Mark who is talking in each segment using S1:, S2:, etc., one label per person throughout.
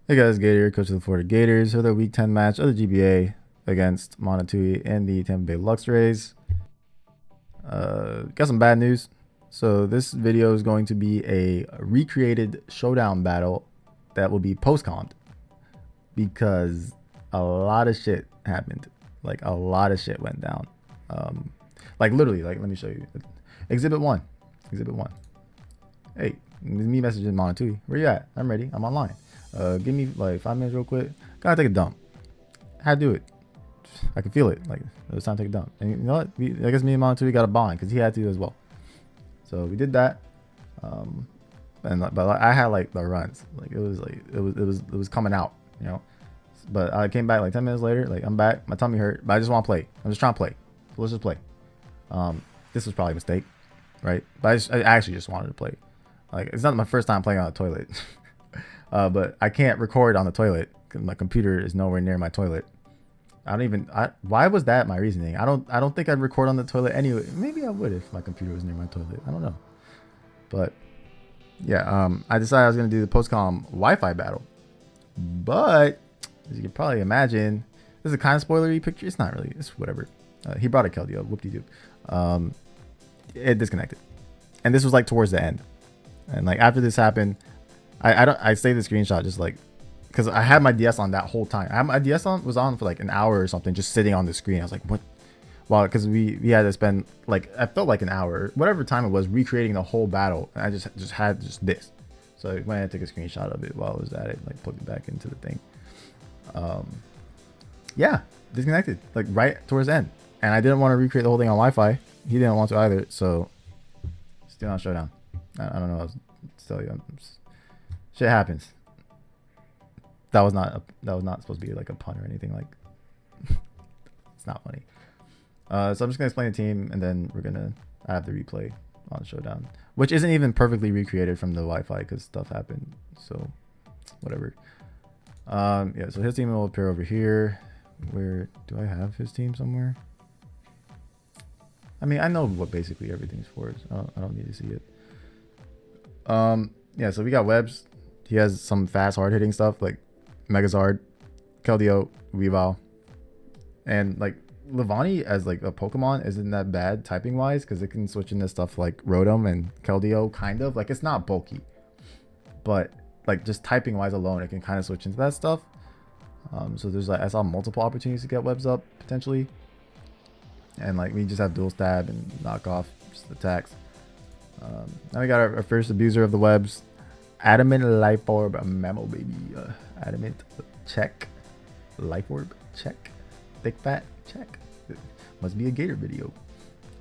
S1: Hey guys, Gator, coach of the Florida Gators, for the Week 10 match of the GBA against Monotui and the Tampa Bay Luxrays. Got some bad news. So this video is going to be a recreated showdown battle that will be post-commed because a lot of shit happened. Like a lot of shit went down. Like literally, like let me show you. Exhibit 1. Exhibit 1. Hey, me messaging Monotui. Where you at? I'm ready. I'm online. Give me like 5 minutes real quick. Gotta take a dump. Had to do it. I could feel it. Like it was time to take a dump. And you know what? I guess me and Montu got a bond because he had to as well. So we did that. But I had like the runs. Like it was coming out. You know. But I came back like 10 minutes later. Like I'm back. My tummy hurt. But I just want to play. I'm just trying to play. So let's just play. This was probably a mistake, right? But I actually just wanted to play. Like it's not my first time playing on a toilet. But I can't record on the toilet because my computer is nowhere near my toilet. Why was that my reasoning? I don't think I'd record on the toilet anyway. Maybe I would if my computer was near my toilet. I don't know. But yeah, I decided I was gonna do the POSTCOM Wi-Fi battle. But as you can probably imagine, this is a kind of spoilery picture. It's not really. It's whatever. He brought a Keldeo. Whoop-de-doo. It disconnected, and this was like towards the end. And like after this happened, I saved the screenshot just like because I had my DS on that whole time. My DS was on for like an hour or something, just sitting on the screen. I was like, what? Well, because we had to spend like I felt like an hour, whatever time it was, recreating the whole battle. And I just had this. So I went and took a screenshot of it while I was at it, like plugged it back into the thing. Yeah, disconnected like right towards the end, and I didn't want to recreate the whole thing on Wi-Fi. He didn't want to either, so still on Showdown. I don't know what else to tell you. Shit happens. That was not supposed to be like a pun or anything. Like it's not funny. So I'm just gonna explain the team, and then we're gonna have the replay on Showdown, which isn't even perfectly recreated from the Wi-Fi because stuff happened. So whatever. Yeah. So his team will appear over here. Where do I have his team somewhere? I mean, I know what basically everything's for. So I don't need to see it. Yeah. So we got Webs. He has some fast, hard-hitting stuff like Megazard, Keldeo, Weavile, and like Levani as like a Pokemon isn't that bad typing wise because it can switch into stuff like Rotom and Keldeo, kind of like it's not bulky, but like just typing wise alone, it can kind of switch into that stuff. So there's like I saw multiple opportunities to get webs up potentially, and like we just have dual stab and knock off just attacks. Now we got our first abuser of the webs. Adamant Life Orb Mammal baby. Adamant check. Life Orb check. Thick fat check. Must be a Gator video.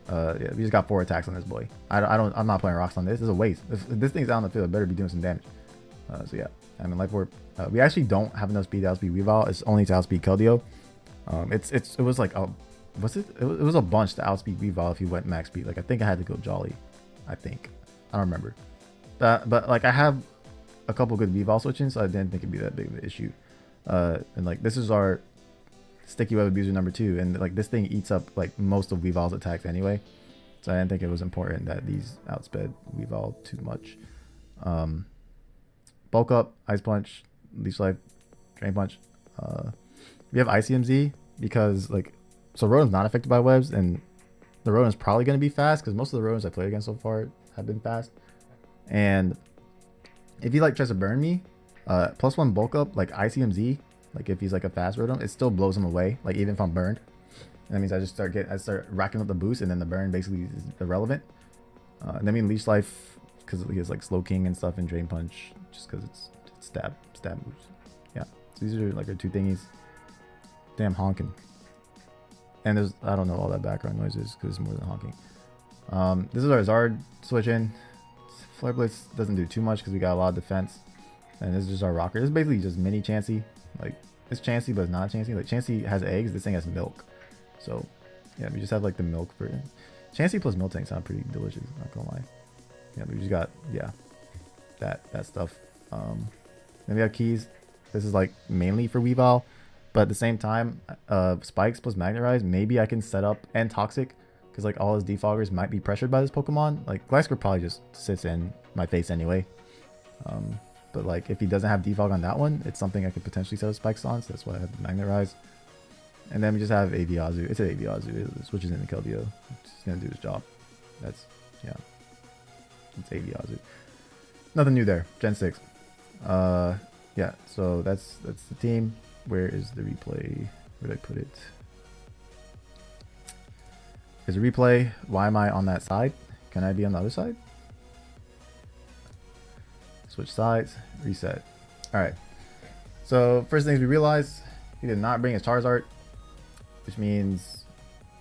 S1: Yeah, we just got 4 attacks on this boy. I'm not playing rocks on this. This is a waste. If this thing's out on the field, it better be doing some damage. So yeah, Adamant Life Orb. We actually don't have enough speed to outspeed Weavile. It's only to outspeed Keldeo. It was like a it was a bunch to outspeed Weavile if you went max speed. Like I think I had to go Jolly. I don't remember. But like I have a couple good Weavile switching, so I didn't think it'd be that big of an issue. And like this is our sticky web abuser number 2, and like this thing eats up like most of Weavile's attacks anyway, so I didn't think it was important that these outsped Weavile too much. Bulk up, Ice Punch, Leech Life, Drain Punch. We have ICMZ because like so Rotom's not affected by webs, and the Rotom's probably going to be fast because most of the Rotoms I played against so far have been fast. And if he like tries to burn me, +1 bulk up like ICMZ, like if he's like a fast Rotom, it still blows him away. Like even if I'm burned, and that means I start racking up the boost, and then the burn basically is irrelevant. And then we Leech Life because he has like Slow King and stuff, and Drain Punch just because it's stab moves. Yeah, so these are like our 2 thingies. Damn honking. And there's I don't know all that background noises because it's more than honking. This is our Zard switch in. Flare Blitz doesn't do too much because we got a lot of defense, and this is just our rocker. This is basically just mini Chansey. Like it's Chansey, but it's not Chansey. Like Chansey has eggs, this thing has milk. So yeah, we just have like the milk for it. Chansey plus Miltank sound pretty delicious. Not gonna lie. Yeah, we just got that stuff. Then we have keys. This is like mainly for Weavile, but at the same time, Spikes plus Magnetize. Maybe I can set up and Toxic. Because like all his defoggers might be pressured by this Pokemon. Like Gliscor probably just sits in my face anyway. But like if he doesn't have defog on that one, it's something I could potentially set up spikes on. So that's why I have the Magnet Rise. And then we just have AV Azu. It's an AV Azu. It switches into Keldeo. It's gonna do his job. That's, yeah. It's AV Azu. Nothing new there. Gen 6. Yeah, so that's the team. Where is the replay? Where did I put it? There's a replay. Why am I on that side? Can I be on the other side? Switch sides. Reset. Alright. So first things we realized, he did not bring his Charizard, which means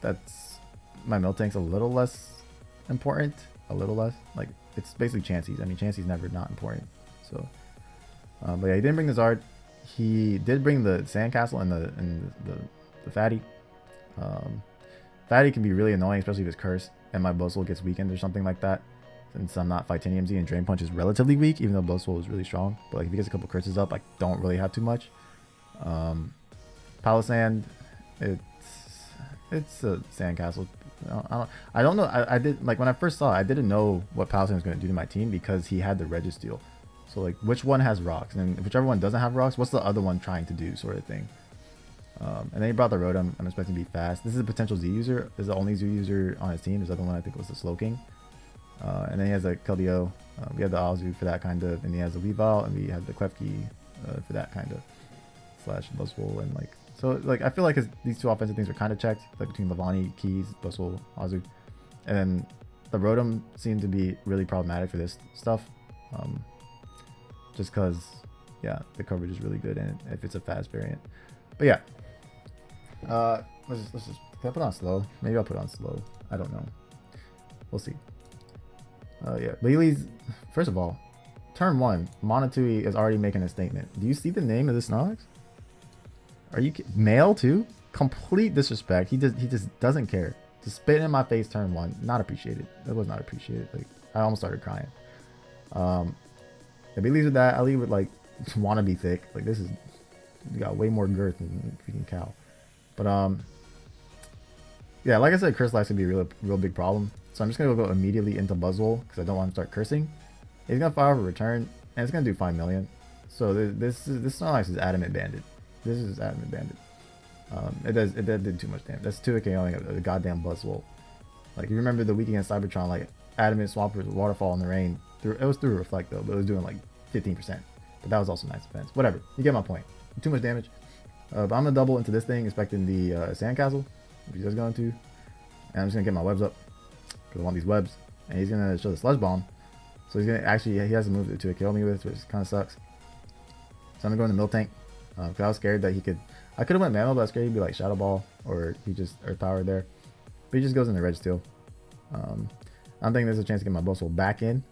S1: that's my Miltank's a little less important. A little less. Like, it's basically Chansey's. I mean, Chansey's never not important. So, but yeah, he didn't bring the Zard. He did bring the Sandcastle and the Fatty. Fatty can be really annoying, especially if it's cursed and my Buzzwole gets weakened or something like that. Since I'm not Titanium Z and Drain Punch is relatively weak, even though Buzzwole is really strong. But like if he gets a couple curses up, I don't really have too much. Palisand, it's a Sandcastle. I don't know. I did, like when I first saw it, I didn't know what Palisand was going to do to my team because he had the Registeel. So like which one has rocks, and whichever one doesn't have rocks, what's the other one trying to do, sort of thing. And then he brought the Rotom. I'm expecting to be fast. This is a potential Z user. This is the only Z user on his team. There's the other one I think was the Slowking. And then he has a Keldeo. We have the Azu for that kind of, and he has the Weavile, and we have the Klefki for that kind of slash Buzzwole, and like so like I feel like these two offensive things are kind of checked, like between Levani, Keys, Buzzwole, Azu, and then the Rotom seemed to be really problematic for this stuff, just because yeah, the coverage is really good, and if it's a fast variant, but yeah, let's just can I put on slow? Maybe I'll put on slow. I don't know. We'll see. Yeah, Lely's, first of all, turn 1, Monotui is already making a statement. Do you see the name of this Snorlax? Are you male too? Complete disrespect. He just doesn't care. Just spit in my face turn 1. Not appreciated. That was not appreciated. Like I almost started crying. If he leaves with that, I'll leave with like wanna be thick. Like this is, you got way more girth than freaking cow. But yeah, like I said, Curse Life could be a real big problem. So I'm just gonna go immediately into Buzzwole because I don't want to start cursing. He's gonna fire over return, and it's gonna do 5 million. So this Snorlax is Adamant Bandit. This is Adamant Bandit. It did too much damage. That's 2 KOing of the goddamn Buzzwole. Like you remember the week against Cybertron, like Adamant Swampert Waterfall in the rain. It was through Reflect though, but it was doing like 15%. But that was also nice defense. Whatever, you get my point. Too much damage. But I'm gonna double into this thing, expecting the Sandcastle, if he's just going to. And I'm just gonna get my webs up. Because I want these webs, and he's gonna show the Sludge Bomb, so he's gonna actually he has a move to kill me with, which kind of sucks. So I'm gonna go into Miltank because I was scared that he could. I could have went Mammal, but I was scared he'd be like Shadow Ball or he just Earth Power there. But he just goes into Registeel. I'm thinking there's a chance to get my Buzzwole back in.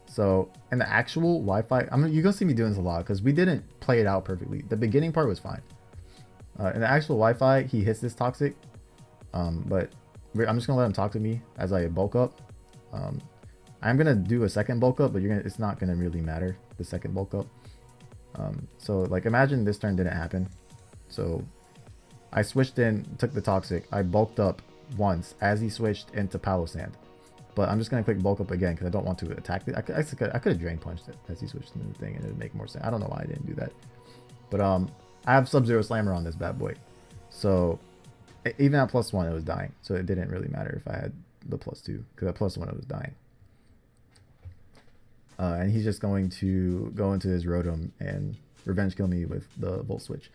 S1: So in the actual Wi-Fi, you're gonna see me doing this a lot because we didn't play it out perfectly. The beginning part was fine. In the actual Wi-Fi, he hits this Toxic, but I'm just gonna let him talk to me as I bulk up. I'm gonna do a second bulk up, but it's not gonna really matter, the second bulk up. So like imagine this turn didn't happen. So I switched in, took the Toxic, I bulked up once as he switched into Palisand. But I'm just gonna click bulk up again because I don't want to attack it. I could have Drain Punched it as he switched into the thing and it would make more sense. I don't know why I didn't do that. But I have Sub-Zero Slammer on this bad boy. So even at +1 it was dying, so it didn't really matter if I had the +2 because at +1 it was dying. And he's just going to go into his Rotom and revenge kill me with the Volt Switch.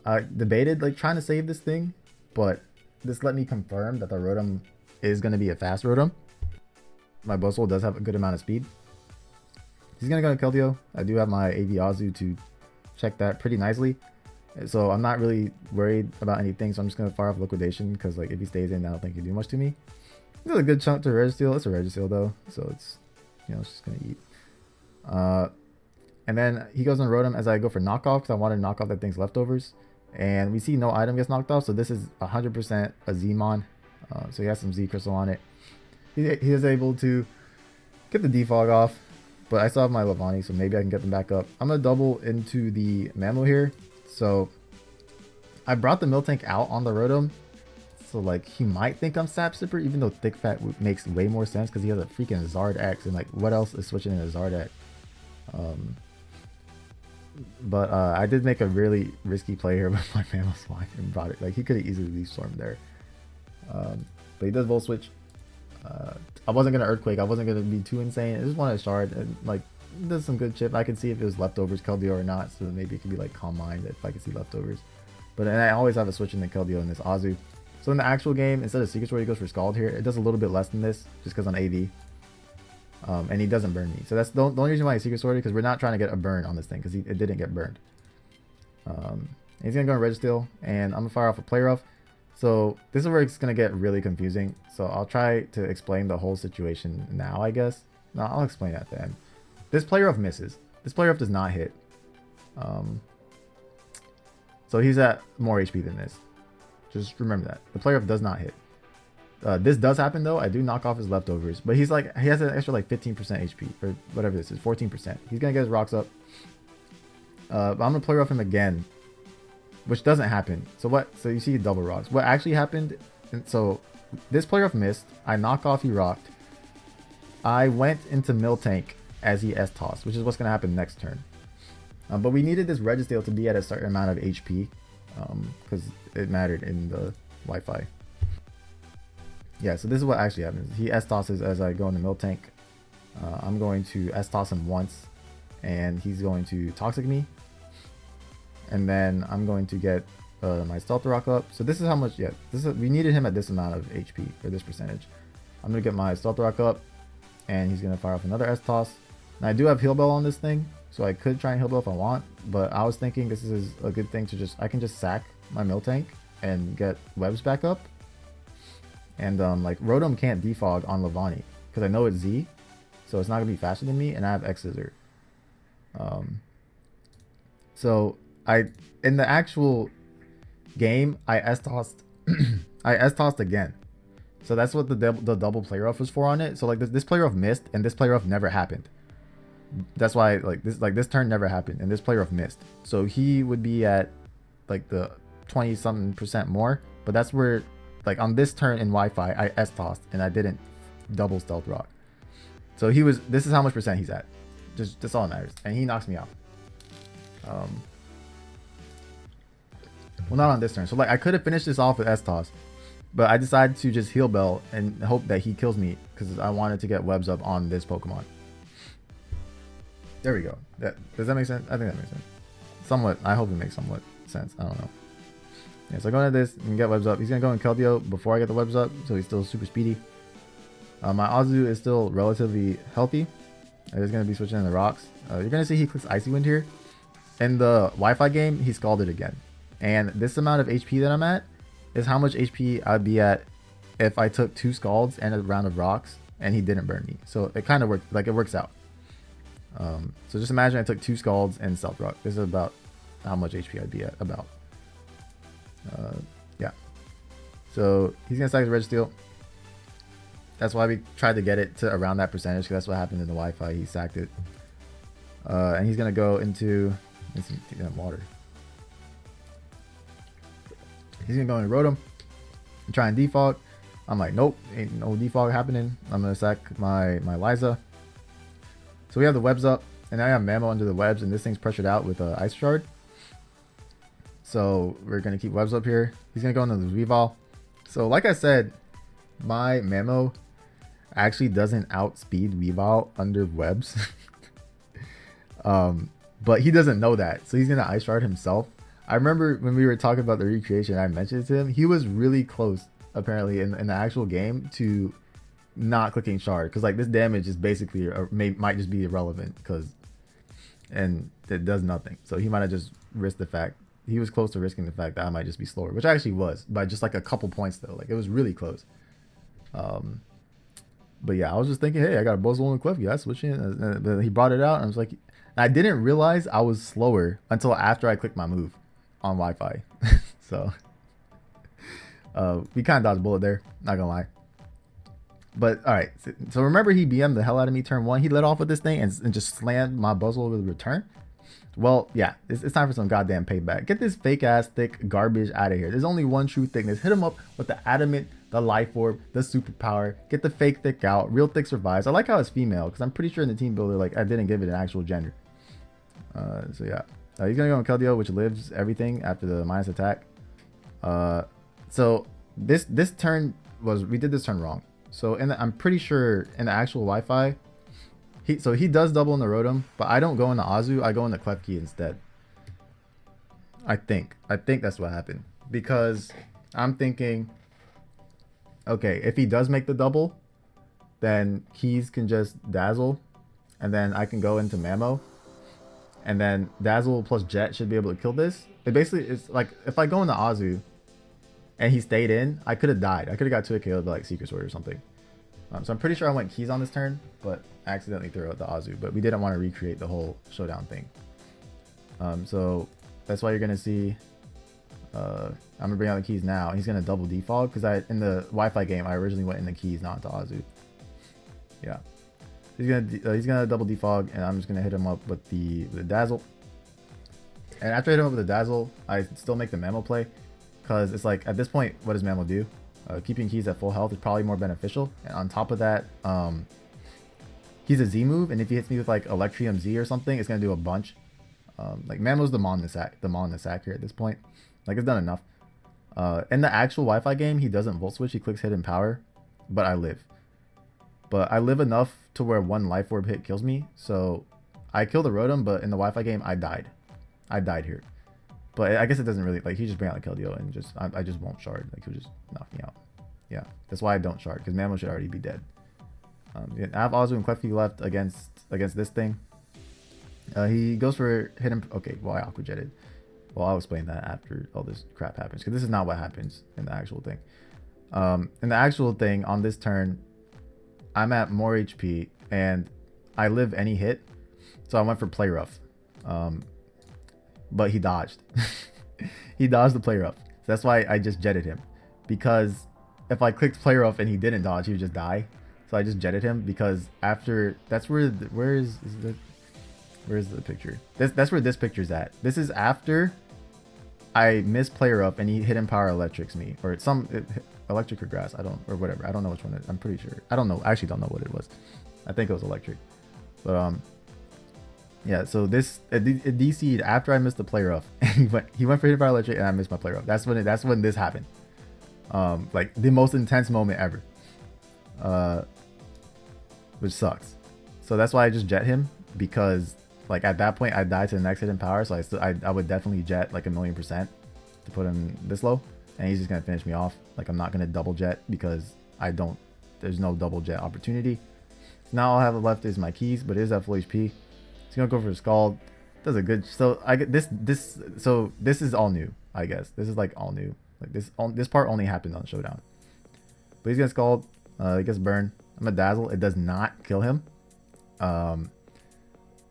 S1: I debated like trying to save this thing, but this let me confirm that the Rotom is going to be a fast Rotom. My Buzzwole does have a good amount of speed. He's going to go to Keldeo. I do have my AV Azu to check that pretty nicely. So I'm not really worried about anything, so I'm just going to fire off Liquidation because like if he stays in, I don't think he can do much to me. It's a good chunk to Registeel. It's a Registeel though, so it's, you know, it's just going to eat. And then he goes on Rotom as I go for knockoff because I wanted to knock off that thing's leftovers. And we see no item gets knocked off, so this is 100% a Z-Mon. So he has some Z Crystal on it. He is able to get the defog off, but I still have my Levani, so maybe I can get them back up. I'm going to double into the Mammal here. So I brought the Miltank out on the Rotom. So like he might think I'm Sap Sipper, even though Thick Fat makes way more sense because he has a freaking Zard X, and like what else is switching in a Zard X? But I did make a really risky play here with my Mammal Swine and brought it. Like, he could have easily Leaf Stormed there. But he does Volt Switch. I wasn't going to Earthquake. I wasn't going to be too insane. I just wanted a shard. And, like, does some good chip. I can see if it was leftovers Keldeo or not. So maybe it could be, like, Calm Mind if I could see leftovers. But and I always have a switch in the Keldeo and this Azu. So in the actual game, instead of Secret Sword, he goes for Scald here. It does a little bit less than this just because on AV. And he doesn't burn me. So that's the only reason why he's Secret Sword, because we're not trying to get a burn on this thing because it didn't get burned. He's going to go in Registeel, and I'm going to fire off a Play Rough. So this is where it's going to get really confusing. So I'll try to explain the whole situation now, I guess. No, I'll explain at the end. This Play Rough misses. This Play Rough does not hit. So he's at more HP than this. Just remember that. The Play Rough does not hit. This does happen though. I do knock off his leftovers, but he's like, he has an extra like 15% HP or whatever this is, 14%. He's gonna get his rocks up. But I'm gonna Play Rough him again, which doesn't happen. So what? So you see double rocks. What actually happened? So this Play Rough missed. I knock off. He rocked. I went into Miltank as he S-tossed, which is what's gonna happen next turn. But we needed this Registeel to be at a certain amount of HP because it mattered in the Wi-Fi. Yeah, so this is what actually happens. He S-tosses as I go into Miltank. I'm going to S-toss him once, and he's going to Toxic me. And then I'm going to get my Stealth Rock up. So this is how much, yeah, we needed him at this amount of HP, or this percentage. I'm going to get my Stealth Rock up, and he's going to fire off another S-toss. Now I do have Heal Bell on this thing, so I could try and Heal Bell if I want, but I was thinking this is a good thing to just, I can just sack my Miltank and get webs back up. And like Rotom can't defog on Levani because I know it's Z, so it's not gonna be faster than me, and I have X Scissor. So in the actual game I S-tossed I S-tossed again. So that's what the double Play Rough was for on it. So like this Play Rough missed, and this Play Rough never happened. That's why this turn never happened, and this Play Rough missed. So he would be at like the 20-something% more, but that's where, like on this turn in Wi-Fi, I S-tossed and I didn't double Stealth Rock. So he was, this is how much percent he's at. Just all that matters. And he knocks me out. Well, not on this turn. So like I could have finished this off with S-toss, but I decided to just Heal Bell and hope that he kills me because I wanted to get webs up on this Pokemon. There we go. Does that make sense? I think that makes sense. Somewhat. I hope it makes somewhat sense. I don't know. Yeah, so I go into this and get webs up. He's going to go in Keldeo before I get the webs up, so he's still super speedy. My Azu is still relatively healthy. He's going to be switching in the rocks. You're going to see he clicks Icy Wind here. In the Wi-Fi game, he Scalded again. And this amount of HP that I'm at is how much HP I'd be at if I took 2 Scalds and a round of rocks and he didn't burn me. So it kind of worked, like it works out. So just imagine I took 2 Scalds and Stealth Rock. This is about how much HP I'd be at, about. Yeah. So he's going to stack his Registeel. That's why we tried to get it to around that percentage, because that's what happened in the Wi-Fi. He sacked it. And he's going to go into water. He's going to go into Rotom and try and defog. I'm like, nope, ain't no defog happening. I'm going to sack my Liza. So we have the webs up, and I have Mammo under the webs, and this thing's pressured out with an Ice Shard. So we're going to keep webs up here. He's going to go into the Weavile. So like I said, my Mammo actually doesn't outspeed Weavile under webs. But he doesn't know that. So he's going to Ice Shard himself. I remember when we were talking about the recreation, I mentioned it to him. He was really close, apparently, in the actual game to not clicking Shard. Because like this damage is basically, might just be irrelevant. And it does nothing. So he might have just risked the fact. He was close to risking the fact that I might just be slower, which I actually was, by just like a couple points though. Like it was really close. But yeah, I was just thinking, hey, I got a Buzzwole and Cliff. Yeah, switching. And he brought it out, and I was like, I didn't realize I was slower until after I clicked my move on Wi-Fi. So we kind of dodged a bullet there, not gonna lie. But all right, so remember he BM'd the hell out of me turn 1. He let off with this thing and just slammed my Buzzwole with a return. Well, yeah, it's time for some goddamn payback. Get this fake ass thick garbage out of here. There's only one true thickness. Hit him up with the Adamant, the Life Orb, the Superpower. Get the fake thick out. Real thick survives. I like how it's female, because I'm pretty sure in the team builder, like, I didn't give it an actual gender. So yeah, He's gonna go on Keldeo, which lives everything after the minus attack. So this turn we did this turn wrong. So I'm pretty sure in the actual Wi-Fi, he does double in the Rotom, but I don't go in the Azu, I go in the Klefki instead. I think that's what happened, because I'm thinking, okay, if he does make the double, then Keys can just Dazzle, and then I can go into Mamo, and then Dazzle plus Jet should be able to kill this. It basically is like, if I go into Azu and he stayed in, I could have died. I could have got to a KO by like Secret Sword or something. So I'm pretty sure I went Keys on this turn, but I accidentally threw out the Azu. But we didn't want to recreate the whole Showdown thing. So that's why you're gonna see. I'm gonna bring out the Keys now. He's gonna double defog, because in the Wi-Fi game I originally went in the Keys, not into Azu. Yeah. He's gonna double defog, and I'm just gonna hit him up with the Dazzle. And after I hit him up with the Dazzle, I still make the Mammo play, because it's like, at this point, what does Mammo do? Keeping Keys at full health is probably more beneficial. And on top of that, he's a Z move, and if he hits me with like Electrium Z or something, it's gonna do a bunch. Like Mammo's the Maul in the sack here at this point. Like, it's done enough. In the actual Wi-Fi game, he doesn't Volt Switch, he clicks Hidden Power, but I live. But I live enough to where one Life Orb hit kills me, so I killed the Rotom, but in the Wi-Fi game, I died. I died here. But I guess it doesn't really, like, he just bring out the Keldeo and just, I just won't shard. Like, he'll just knock me out. Yeah, that's why I don't shard, because Mammo should already be dead. I have Azu and Klefki left against this thing. He goes for hidden. Okay, well, I Aqua Jetted. Well, I'll explain that after all this crap happens, because this is not what happens in the actual thing. In the actual thing, on this turn, I'm at more HP, and I live any hit, so I went for Play Rough. But he dodged. He dodged the Play Rough. So that's why I just jetted him, because if I clicked Play Rough and he didn't dodge, he would just die. So I just jetted him, because after, that's where where's the picture? That's where this picture's at. This is after I missed Player Up and he Hidden Power electrics me, or electric or grass, or whatever. I don't know which one. I'm pretty sure. I don't know. I actually don't know what it was. I think it was electric. But yeah. So this it DC'd after I missed the Player Up. he went for Hidden Power electric, and I missed my Player Up. That's when this happened. Like the most intense moment ever. Which sucks. So that's why I just jet him, because like at that point I died to the next Hidden Power, so I would definitely jet like 1,000,000% to put him this low, and he's just gonna finish me off. Like, I'm not gonna double jet, because there's no double jet opportunity. So now all I have left is my Keys, but it is at full HP. He's gonna go for a Scald. Does a good, so I get so this is all new, I guess. This is like all new. Like this part only happened on Showdown. But he's gonna Scald, he gets Burn. I'm gonna Dazzle. It does not kill him.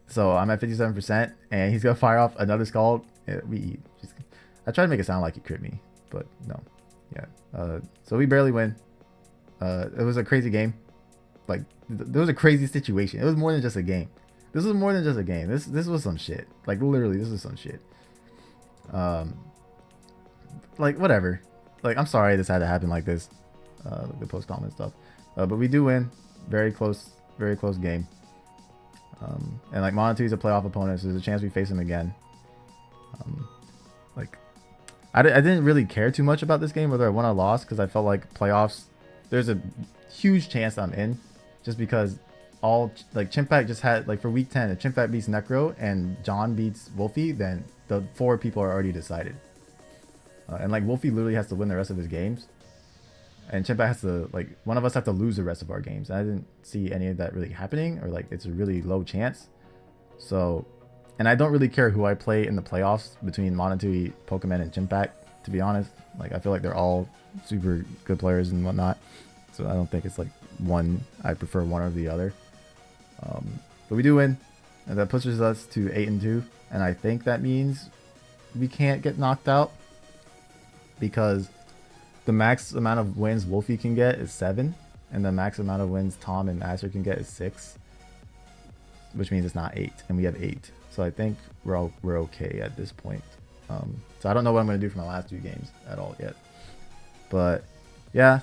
S1: So I'm at 57%, and he's gonna fire off another Scald. I try to make it sound like he crit me, but no. Yeah. So we barely win. It was a crazy game. Like, there was a crazy situation. It was more than just a game. This was more than just a game. This was some shit. Like, literally, this was some shit. Like, whatever. Like, I'm sorry this had to happen like this. The post-com and stuff. But we do win. Very close game. And like, Monatu is a playoff opponent, so there's a chance we face him again. Like, I didn't really care too much about this game, whether I won or lost, because I felt like playoffs, there's a huge chance I'm in, just because like Chimpact just had, like, for week 10, if Chimpact beats Necro and John beats Wolfie, then the 4 people are already decided. And like, Wolfie literally has to win the rest of his games, and Chimpact has to, like, one of us have to lose the rest of our games. And I didn't see any of that really happening, or like, it's a really low chance. So, and I don't really care who I play in the playoffs between Monatui, Pokemon, and Chimpact, to be honest. Like, I feel like they're all super good players and whatnot. So I don't think it's like one, I prefer one or the other. But we do win, and that pushes us to 8-2. And I think that means we can't get knocked out, because the max amount of wins Wolfie can get is 7, and the max amount of wins Tom and Master can get is 6, which means it's not 8, and we have 8. So I think we're okay at this point. So I don't know what I'm going to do for my last 2 games at all yet. But yeah,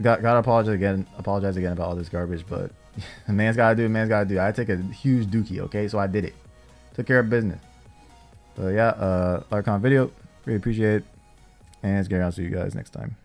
S1: gotta apologize again about all this garbage, but man's gotta do what man's gotta do. I take a huge dookie, okay? So I did it. Took care of business. But yeah, like, comment, video. Really appreciate it. And it's Gary. I'll see you guys next time.